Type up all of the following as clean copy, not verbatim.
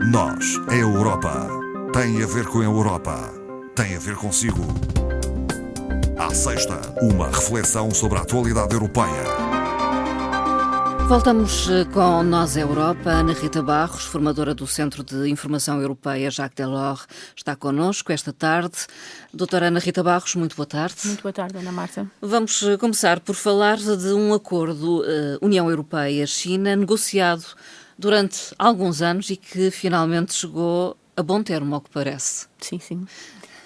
Nós, a Europa, tem a ver com a Europa, tem a ver consigo. À sexta, uma reflexão sobre a atualidade europeia. Voltamos com Nós, a Europa. Ana Rita Barros, formadora do Centro de Informação Europeia Jacques Delors, está connosco esta tarde. Doutora Ana Rita Barros, muito boa tarde. Muito boa tarde, Ana Marta. Vamos começar por falar de um acordo União Europeia-China negociado durante alguns anos e que finalmente chegou a bom termo, ao que parece. Sim.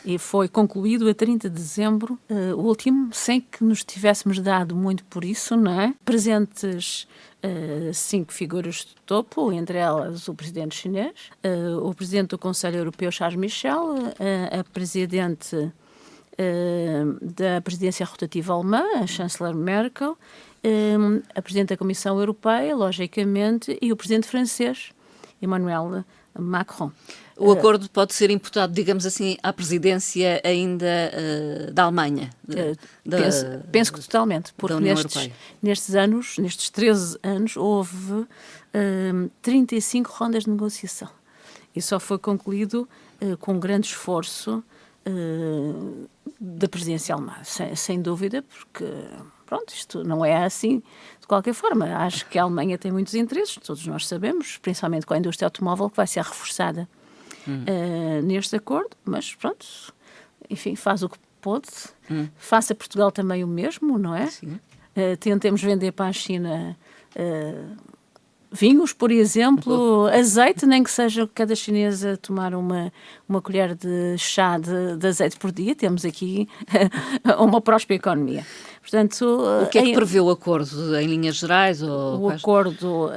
E foi concluído a 30 de dezembro, o último, sem que nos tivéssemos dado muito por isso, não é? Presentes 5 figuras de topo, entre elas o presidente chinês, o presidente do Conselho Europeu, Charles Michel, a presidente da presidência rotativa alemã, a chanceler Merkel, a presidente da Comissão Europeia, logicamente, e o presidente francês, Emmanuel Macron. O acordo pode ser imputado, digamos assim, à presidência ainda da Alemanha? Penso que totalmente, porque nestes 13 anos, houve 35 rondas de negociação. E só foi concluído com grande esforço da presidência alemã, sem dúvida, porque... Pronto, isto não é assim de qualquer forma. Acho que a Alemanha tem muitos interesses, todos nós sabemos, principalmente com a indústria automóvel, que vai ser reforçada neste acordo, mas pronto, enfim, faz o que pode. Faça Portugal também o mesmo, não é? Sim. Tentemos vender para a China vinhos, por exemplo, azeite, nem que seja cada chinesa tomar uma colher de chá de azeite por dia. Temos aqui uma próspera economia. Portanto, o que é que prevê o acordo, em linhas gerais? O acordo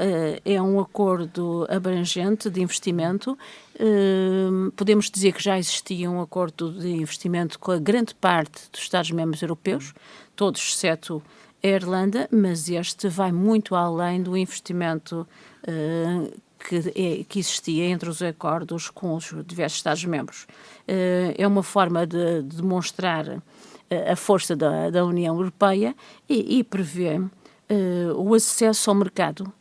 é um acordo abrangente de investimento. Podemos dizer que já existia um acordo de investimento com a grande parte dos Estados-membros europeus, todos exceto a Irlanda, mas este vai muito além do investimento que existia entre os acordos com os diversos Estados-membros. É uma forma de demonstrar a força da União Europeia e prevê o acesso ao mercado,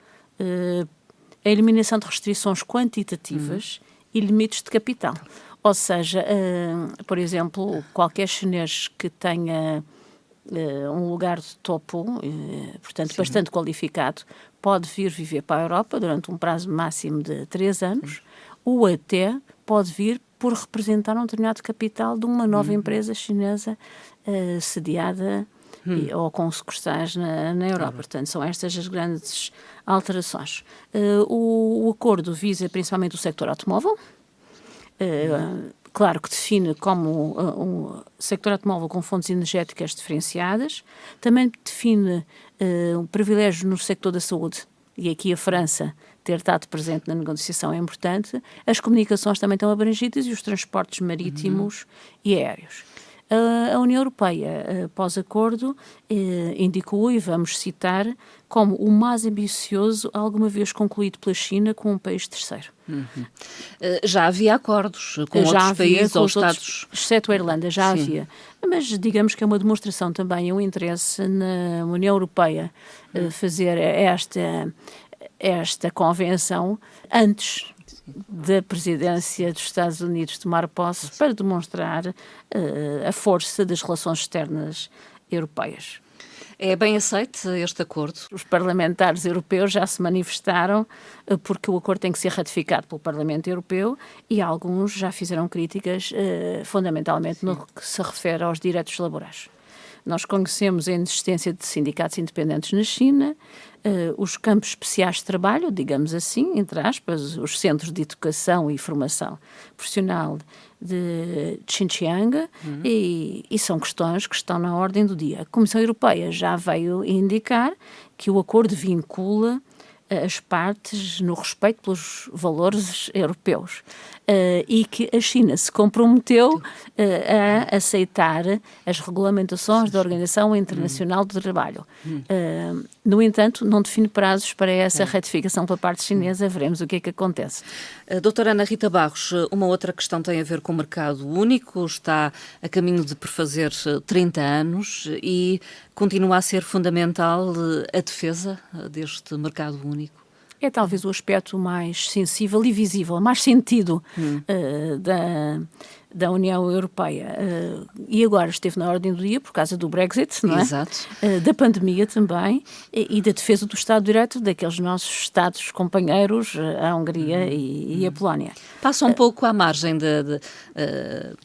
a eliminação de restrições quantitativas e limites de capital. Ou seja, por exemplo, qualquer chinês que tenha um lugar de topo, portanto, bastante qualificado, pode vir viver para a Europa durante um prazo máximo de 3 anos, ou até pode vir por representar um determinado capital de uma nova empresa chinesa sediada ou com sucursais na Europa. Portanto, são estas as grandes alterações. O acordo visa principalmente o sector automóvel, claro que define como um sector automóvel com fontes energéticas diferenciadas, também define um privilégio no sector da saúde, e aqui a França ter estado presente na negociação é importante. As comunicações também estão abrangidas e os transportes marítimos e aéreos. A União Europeia, pós-acordo, indicou, e vamos citar, como o mais ambicioso alguma vez concluído pela China com um país terceiro. Já havia acordos com outros países ou Estados... Exceto a Irlanda, já havia. Mas digamos que é uma demonstração também, um interesse na União Europeia fazer esta convenção antes da presidência dos Estados Unidos tomar posse, para demonstrar a força das relações externas europeias. É bem aceito este acordo? Os parlamentares europeus já se manifestaram porque o acordo tem que ser ratificado pelo Parlamento Europeu e alguns já fizeram críticas fundamentalmente no que se refere aos direitos laborais. Nós conhecemos a inexistência de sindicatos independentes na China, os campos especiais de trabalho, digamos assim, entre aspas, os centros de educação e formação profissional de Xinjiang, e são questões que estão na ordem do dia. A Comissão Europeia já veio indicar que o acordo vincula as partes no respeito pelos valores europeus e que a China se comprometeu a aceitar as regulamentações da Organização Internacional do Trabalho. No entanto, não define prazos para essa ratificação pela parte chinesa. Veremos o que é que acontece. Doutora Ana Rita Barros, uma outra questão tem a ver com o mercado único. Está a caminho de prefazer 30 anos e continua a ser fundamental a defesa deste mercado único? É talvez o aspecto mais sensível e visível, mais sentido da União Europeia. E agora esteve na ordem do dia por causa do Brexit, não é? Exato. Da pandemia também e da defesa do Estado de Direito daqueles nossos Estados companheiros, a Hungria e a Polónia. Passa um pouco à margem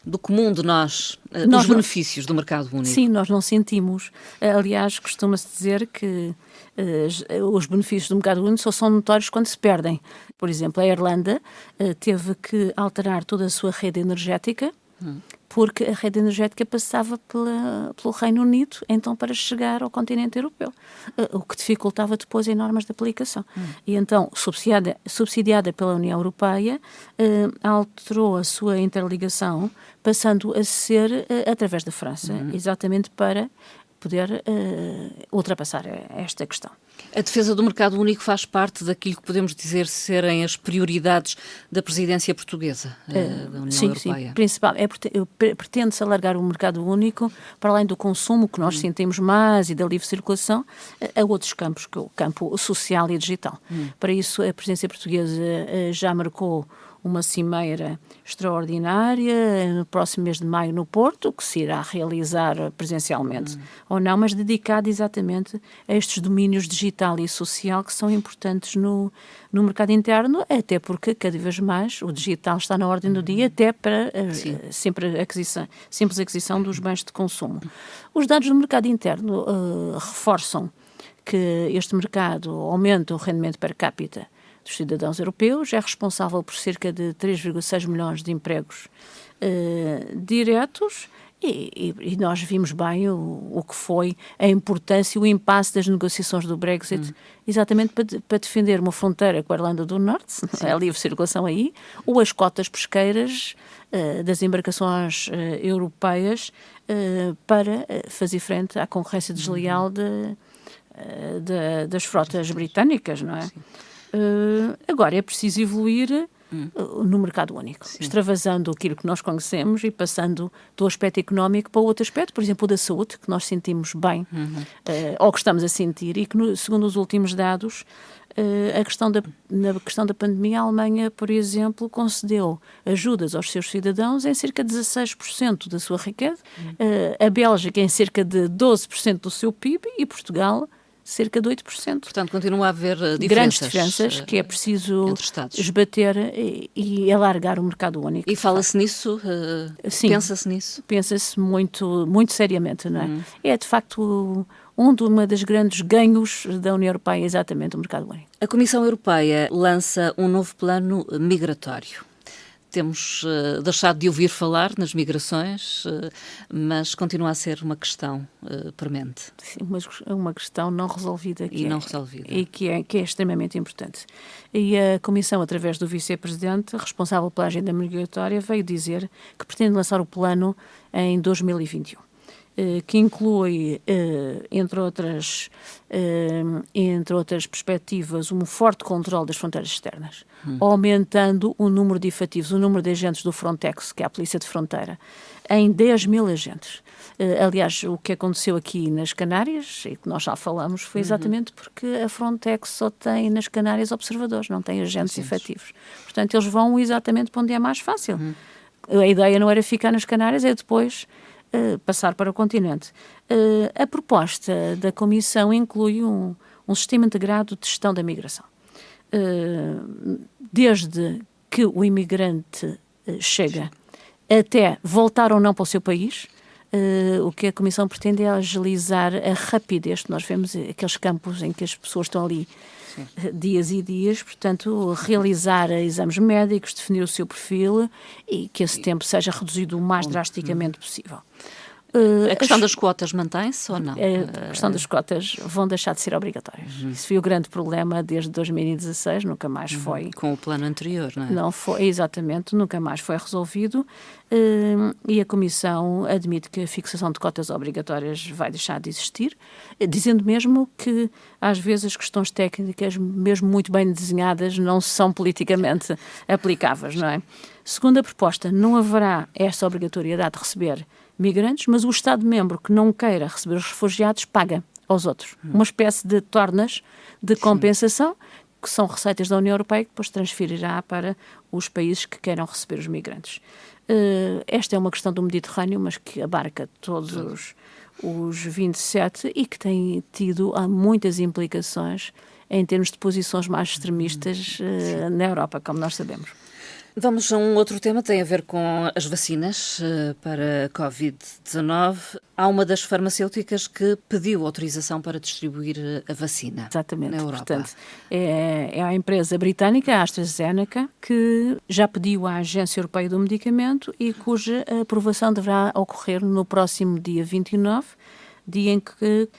do comum de nós, dos benefícios do mercado único. Sim, nós não sentimos. Aliás, costuma-se dizer que os benefícios do mercado único só são notórios quando se perdem. Por exemplo, a Irlanda teve que alterar toda a sua rede energética porque a rede energética passava pelo Reino Unido, então para chegar ao continente europeu, o que dificultava depois em normas de aplicação. E então, subsidiada pela União Europeia, alterou a sua interligação, passando a ser através da França, exatamente para poder ultrapassar esta questão. A defesa do mercado único faz parte daquilo que podemos dizer serem as prioridades da presidência portuguesa da União Europeia. Sim, principal. Pretende-se alargar o mercado único para além do consumo que nós sentimos mais e da livre circulação a outros campos, que é o campo social e digital. Para isso, a presidência portuguesa já marcou uma cimeira extraordinária no próximo mês de maio no Porto, que se irá realizar presencialmente ou não, mas dedicada exatamente a estes domínios digital e social que são importantes no mercado interno, até porque cada vez mais o digital está na ordem do dia, até para simples aquisição dos bens de consumo. Os dados do mercado interno reforçam que este mercado aumenta o rendimento per capita dos cidadãos europeus, é responsável por cerca de 3,6 milhões de empregos diretos e nós vimos bem o que foi a importância e o impasse das negociações do Brexit, exatamente para defender uma fronteira com a Irlanda do Norte, a livre circulação aí, ou as cotas pesqueiras das embarcações europeias para fazer frente à concorrência desleal das frotas britânicas, não é? Agora é preciso evoluir no mercado único, extravasando aquilo que nós conhecemos e passando do aspecto económico para outro aspecto, por exemplo, o da saúde, que nós sentimos bem, ou que estamos a sentir, e que, segundo os últimos dados, na questão da pandemia, a Alemanha, por exemplo, concedeu ajudas aos seus cidadãos em cerca de 16% da sua riqueza, a Bélgica em cerca de 12% do seu PIB e Portugal cerca de 8%. Portanto, continua a haver grandes diferenças que é preciso esbater e alargar o mercado único. E fala-se nisso? Sim, pensa-se nisso? Pensa-se muito, muito seriamente, não é? É, de facto, uma das grandes ganhos da União Europeia, exatamente o mercado único. A Comissão Europeia lança um novo plano migratório. Temos deixado de ouvir falar nas migrações, mas continua a ser uma questão premente. Sim, uma questão não resolvida. E que é extremamente importante. E a Comissão, através do Vice-Presidente, responsável pela agenda migratória, veio dizer que pretende lançar o plano em 2021. Que inclui, entre outras perspectivas, um forte controle das fronteiras externas, aumentando o número de efetivos, o número de agentes do Frontex, que é a Polícia de Fronteira, em 10 mil agentes. Aliás, o que aconteceu aqui nas Canárias, e que nós já falamos, foi exatamente porque a Frontex só tem nas Canárias observadores, não tem agentes efetivos. Portanto, eles vão exatamente para onde é mais fácil. A ideia não era ficar nas Canárias, é depois passar para o continente. A proposta da Comissão inclui um sistema integrado de gestão da migração. Desde que o imigrante chega até voltar ou não para o seu país, o que a Comissão pretende é agilizar a rapidez. Nós vemos aqueles campos em que as pessoas estão ali dias e dias, portanto, realizar exames médicos, definir o seu perfil e que esse tempo seja reduzido o mais drasticamente possível. A questão das cotas mantém-se ou não? A questão das cotas vão deixar de ser obrigatórias. Isso foi o grande problema desde 2016, nunca mais foi. Com o plano anterior, não é? Não foi, exatamente, nunca mais foi resolvido e a Comissão admite que a fixação de cotas obrigatórias vai deixar de existir, dizendo mesmo que às vezes as questões técnicas, mesmo muito bem desenhadas, não são politicamente aplicáveis, não é? Segundo a proposta, não haverá esta obrigatoriedade de receber migrantes, mas o Estado-membro que não queira receber os refugiados paga aos outros. Uma espécie de tornas de compensação que são receitas da União Europeia, que depois transferirá para os países que queiram receber os migrantes. Esta é uma questão do Mediterrâneo, mas que abarca todos os 27 e que tem tido muitas implicações em termos de posições mais extremistas na Europa, como nós sabemos. Vamos a um outro tema, tem a ver com as vacinas para Covid-19. Há uma das farmacêuticas que pediu autorização para distribuir a vacina. Exatamente. Na Europa. Portanto, é a empresa britânica, a AstraZeneca, que já pediu à Agência Europeia do Medicamento e cuja aprovação deverá ocorrer no próximo dia 29, dia em que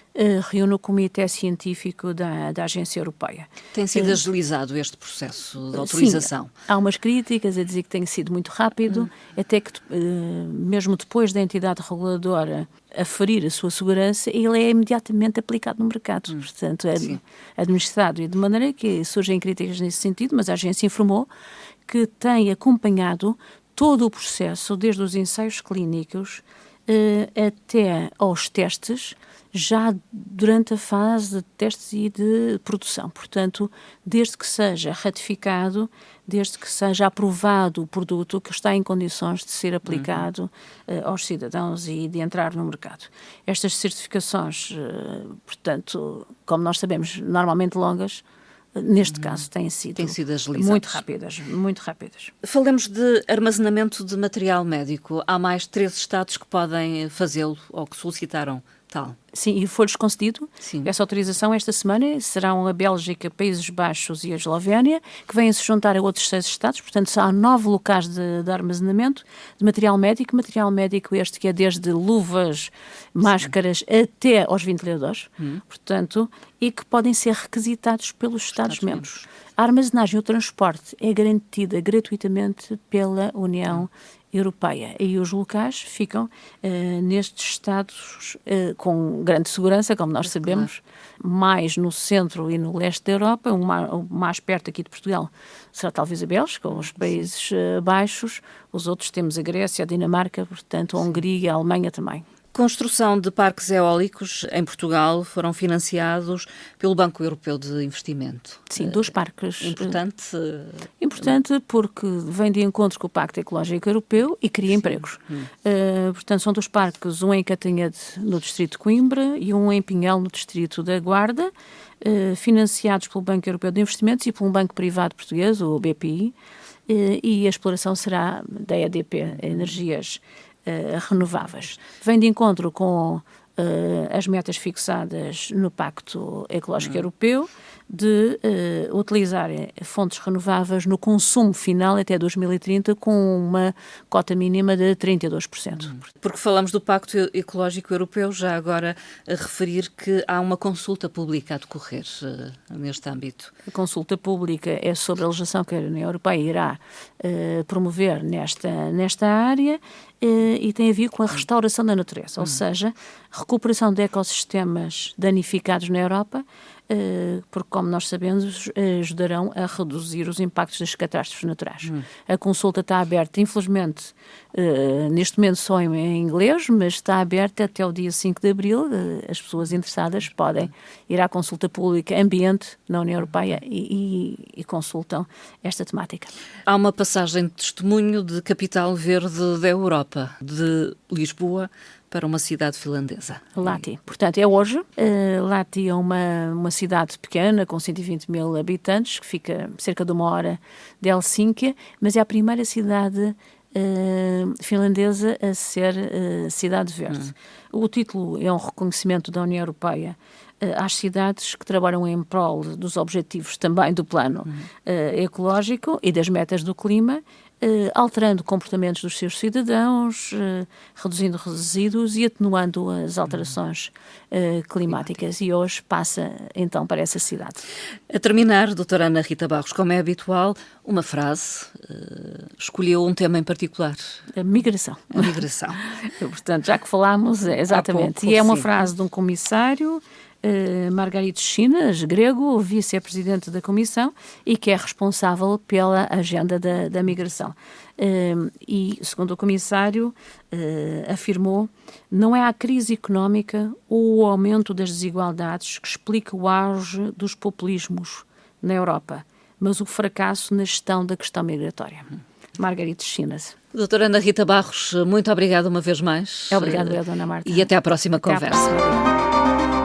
reúne o Comitê Científico da Agência Europeia. Tem sido agilizado este processo de autorização? Sim, há umas críticas a dizer que tem sido muito rápido, até que mesmo depois da entidade reguladora aferir a sua segurança, ele é imediatamente aplicado no mercado. Portanto, é administrado, e de maneira que surgem críticas nesse sentido, mas a agência informou que tem acompanhado todo o processo, desde os ensaios clínicos até aos testes, já durante a fase de testes e de produção. Portanto, desde que seja ratificado, desde que seja aprovado o produto que está em condições de ser aplicado aos cidadãos e de entrar no mercado. Estas certificações, portanto, como nós sabemos, normalmente longas, neste caso têm sido muito rápidas. Falemos de armazenamento de material médico. Há mais 3 Estados que podem fazê-lo ou que solicitaram tal. Sim, e foi-lhes concedido. Sim. Essa autorização esta semana serão a Bélgica, Países Baixos e a Eslovénia, que vêm se juntar a outros 6 Estados. Portanto, há 9 locais de armazenamento de material médico este que é desde luvas, máscaras, até aos ventiladores, portanto, e que podem ser requisitados pelos Estados-membros. A armazenagem e o transporte é garantida gratuitamente pela União Europeia, e os locais ficam nestes Estados com grande segurança, como nós sabemos, mais no centro e no leste da Europa. O mais perto aqui de Portugal será talvez a Bélgica ou os Países Baixos. Os outros temos a Grécia, a Dinamarca, portanto a Hungria e a Alemanha também. Construção de parques eólicos em Portugal foram financiados pelo Banco Europeu de Investimento. Sim, 2 parques. Importante porque vem de encontro com o Pacto Ecológico Europeu e cria empregos. Portanto, são 2 parques, um em Catanhede, no distrito de Coimbra, e um em Pinhel, no distrito da Guarda, financiados pelo Banco Europeu de Investimentos e por um banco privado português, o BPI, e a exploração será da EDP, Energias Renováveis. Vem de encontro com as metas fixadas no Pacto Ecológico Europeu de utilizar fontes renováveis no consumo final até 2030 com uma cota mínima de 32%. Porque falamos do Pacto Ecológico Europeu, já agora a referir que há uma consulta pública a decorrer neste âmbito. A consulta pública é sobre a legislação que a União Europeia irá promover nesta área e tem a ver com a restauração da natureza, ou seja, recuperação de ecossistemas danificados na Europa, porque, como nós sabemos, ajudarão a reduzir os impactos das catástrofes naturais. A consulta está aberta, infelizmente, neste momento só em inglês, mas está aberta até o dia 5 de abril. As pessoas interessadas podem ir à consulta pública Ambiente na União Europeia e consultam esta temática. Há uma passagem de testemunho de capital verde da Europa, de Lisboa para uma cidade finlandesa. Lahti. Portanto, é hoje. Lahti é uma cidade pequena, com 120 mil habitantes, que fica cerca de 1 hora de Helsínquia, mas é a primeira cidade finlandesa a ser cidade verde. O título é um reconhecimento da União Europeia às cidades que trabalham em prol dos objetivos também do plano ecológico e das metas do clima, alterando comportamentos dos seus cidadãos, reduzindo resíduos e atenuando as alterações climáticas. E hoje passa, então, para essa cidade. A terminar, doutora Ana Rita Barros, como é habitual, uma frase, escolheu um tema em particular. A migração. A migração. Portanto, já que falámos, exatamente. Pouco, e é uma sim. frase de um comissário, Margaritis Chinas, grego, vice-presidente da Comissão e que é responsável pela agenda da migração. E, segundo o comissário, afirmou, não é a crise económica ou o aumento das desigualdades que explica o auge dos populismos, na Europa, mas o fracasso na gestão da questão migratória. Margarida Chinas. Doutora Ana Rita Barros, muito obrigada uma vez mais. Obrigada, Dona Marta. E até à próxima Até conversa. À próxima.